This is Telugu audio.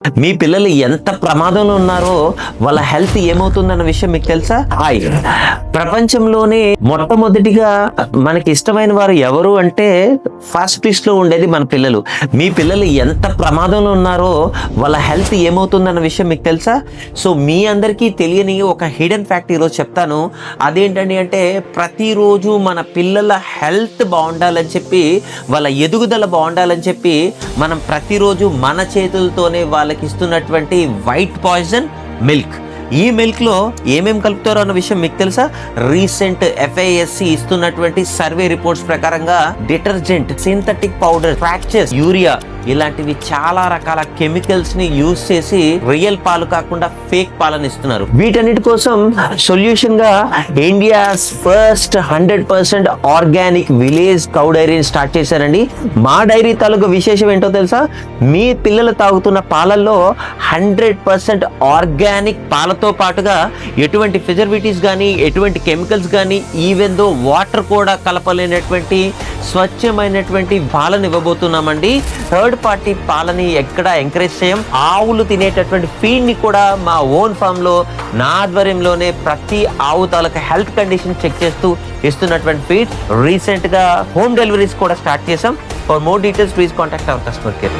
మీ పిల్లలు ఎంత ప్రమాదంలో ఉన్నారో వాళ్ళ హెల్త్ ఏమవుతుందన్న విషయం మీకు తెలుసా? హాయ్, ప్రపంచంలోనే మొట్టమొదటిగా మనకి ఇష్టమైన వారు ఎవరు అంటే ఫస్ట్ లిస్ట్ లో ఉండేది మన పిల్లలు. మీ పిల్లలు ఎంత ప్రమాదంలో ఉన్నారో వాళ్ళ హెల్త్ ఏమవుతుందన్న విషయం మీకు తెలుసా? సో మీ అందరికీ తెలియని ఒక హిడెన్ ఫ్యాక్ట్ ఈరోజు చెప్తాను. అదేంటండి అంటే ప్రతిరోజు మన పిల్లల హెల్త్ బాగుండాలని చెప్పి, వాళ్ళ ఎదుగుదల బాగుండాలని చెప్పి మనం ప్రతిరోజు మన చేతులతోనే వాళ్ళకి ఇస్తున్నటువంటి వైట్ పాయిజన్ మిల్క్. ఈ మిల్క్ లో ఏమేం కలుపుతారో అన్న విషయం మీకు తెలుసా? రీసెంట్ FASC ఇస్తున్నటువంటి సర్వే రిపోర్ట్స్ ప్రకారంగా detergent, synthetic powder, fractures, urea ఇలాంటివి చాలా రకాల కెమికల్స్ ని యూజ్ చేసి రియల్ పాలు కాకుండా ఫేక్ పాలను ఇస్తున్నారు. వీటన్నిటి కోసం సొల్యూషన్ గా India's first 100% organic village cow డైరీని స్టార్ట్ చేశారండి. మా డైరీ తాలూకు విశేషం ఏంటో తెలుసా? మీ పిల్లలు తాగుతున్న పాలల్లో 100% ఆర్గానిక్ పాలతో పాటుగా ఎటువంటి ప్రిజర్వేటివ్స్ కానీ, ఎటువంటి కెమికల్స్ కానీ, ఈవెన్ దో వాటర్ కూడా కలపలేనటువంటి స్వచ్ఛమైనటువంటి పాలను ఇవ్వబోతున్నామండి. థర్డ్ పార్టీ పాలని ఎక్కడ ఎంకరేజ్ చేయం. ఆవులు తినేటటువంటి ఫీడ్ ని కూడా మా ఓన్ ఫామ్ లో నా ఆధ్వర్యంలోనే ప్రతి ఆవు తాలూకా హెల్త్ కండిషన్ చెక్ చేస్తూ ఇస్తున్నటువంటి ఫీడ్. రీసెంట్ గా హోమ్ డెలివరీస్ కూడా స్టార్ట్ చేసాం. For more details please contact our customer care.